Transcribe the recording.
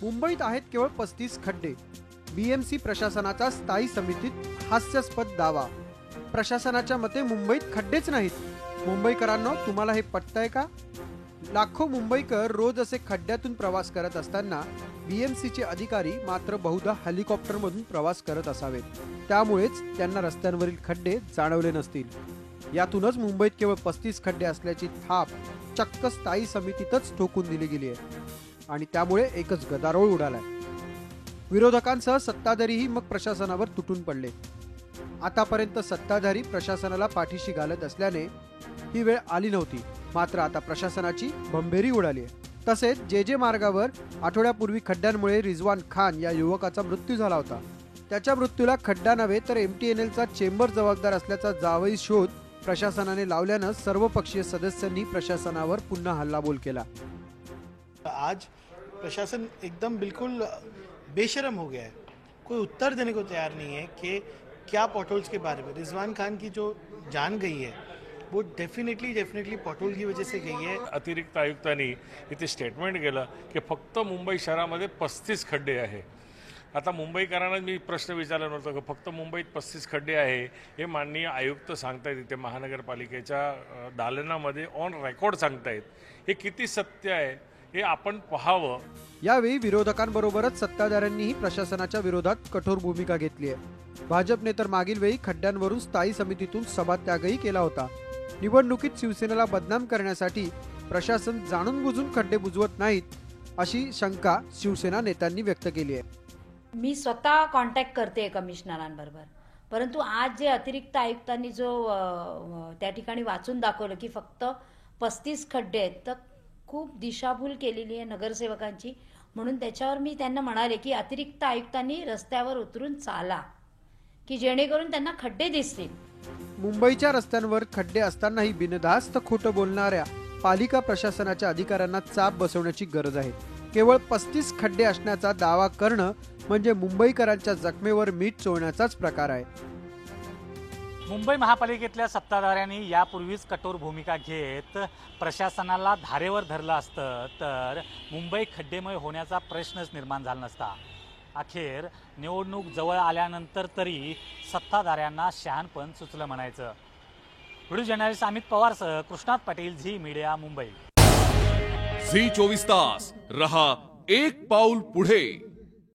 मुंबईत आहेत केवळ 35 खड्डे. बीएमसी प्रशासनाचा स्थायी समितीत हास्यास्पद दावा. प्रशासनाच्या मते मुंबईत खड्डेच नाहीत. मुंबईकरांनो, तुम्हाला हे पटतंय का? लाखो मुंबईकर रोज असे खड्ड्यातून प्रवास करत असताना बीएमसीचे अधिकारी मात्र बहुधा हेलिकॉप्टरमधून प्रवास करत असावेत. त्यामुळेच त्यांना रस्त्यांवरील खड्डे जाणवले नसतील. यातूनच मुंबईत केवळ 35 खड्डे असल्याची थाप चक्क स्थायी समितीतच ठोकून दिली गेली आहे. आणि त्यामुळे एकच गदारोळ उडालाय. विरोधकांसह सत्ताधारीही मग प्रशासनावर तुटून पडले. आतापर्यंत सत्ताधारी प्रशासनाला पाठीशी घालत असल्याने ही वेळ आली नव्हती. मात्र आता प्रशासनाची भंभेरी उडाली आहे. तसेच जे मार्गावर आठवड्यापूर्वी खड्ड्यांमुळे रिजवान खान या युवकाचा मृत्यू झाला होता. त्याच्या मृत्यूला खड्डा नव्हे तर MTNLचा चेंबर जबाबदार असल्याचा जावई शोध प्रशासनाने लावल्यानं सर्वपक्षीय सदस्यांनी प्रशासनावर पुन्हा हल्लाबोल केला. आज प्रशासन एकदम बिल्कुल बेशरम हो गया है. कोई उत्तर देने को तैयार नहीं है कि क्या पॉटहोल्स के बारे में. रिजवान खान की जो जान गई है वो डेफिनेटली पॉटहोल की वजह से गई है. अतिरिक्त आयुक्तांनी इथे स्टेटमेंट केलं की फक्त मुंबई शहरामध्ये 35 खड्डे आहे. आता मुंबईकरांना मी प्रश्न विचारला नव्हता की फक्त मुंबईत 35 खड्डे आहे हे माननीय आयुक्त सांगतायत. इथे महानगरपालिकेच्या दालनामध्ये ऑन रेकॉर्ड सांगतायत. हे किती सत्य आहे हे आपण पाहावं. यावेळी विरोधकांबरोबरच सत्ताधाऱ्यांनीही प्रशासनाच्या विरोधात कठोर भूमिका घेतली आहे. भाजपने तर मागील वेळी खड्ड्यांवरून स्थायी समितीतून सभात्यागही केला होता. निवडणुकीत शिवसेनेला बदनाम करण्यासाठी प्रशासन जाणून बुजून खड्डे बुजवत नाहीत अशी शंका शिवसेना नेत्यांनी व्यक्त केली आहे. मी स्वतः कॉन्टॅक्ट करते कमिशनरांबरोबर, परंतु आज जे अतिरिक्त आयुक्तांनी जो त्या ठिकाणी वाचून दाखवलं की फक्त 35 खड्डे आहेत, तर खूप दिशाभूल केलेली आहे नगरसेवकांची. म्हणून त्याच्यावर मी त्यांना म्हणाले की अतिरिक्त आयुक्तांनी रस्त्यावर उतरून चाला की जेणेकरून त्यांना खड्डे दिसतील. मुंबईच्या रस्त्यांवर खड्डे असतानाही बिनधास्त खोटं बोलणाऱ्या पालिका प्रशासनाच्या अधिकाऱ्यांना चाप बसवण्याची गरज आहे. केवळ 35 खड्डे असण्याचा दावा करणं म्हणजे मुंबईकरांच्या जखमेवर मीठ चोळण्याचाच प्रकार आहे. मुंबई महापालिकेतल्या सत्ताधाऱ्यांनी यापूर्वीच कठोर भूमिका घेत प्रशासनाला धारेवर धरलं असतं तर मुंबई खड्डेमय होण्याचा प्रश्नच निर्माण झाला नसता. अखेर निवडणूक जवळ आल्यानंतर तरी सत्ताधाऱ्यांना शहाणपण सुचलं म्हणायचं. व्हिडिओ जर्नलिस्ट अमित पवारसह Krishnat Patil, Zee media, Mumbai. Zee 24 तास रहा एक पाऊल पुढे.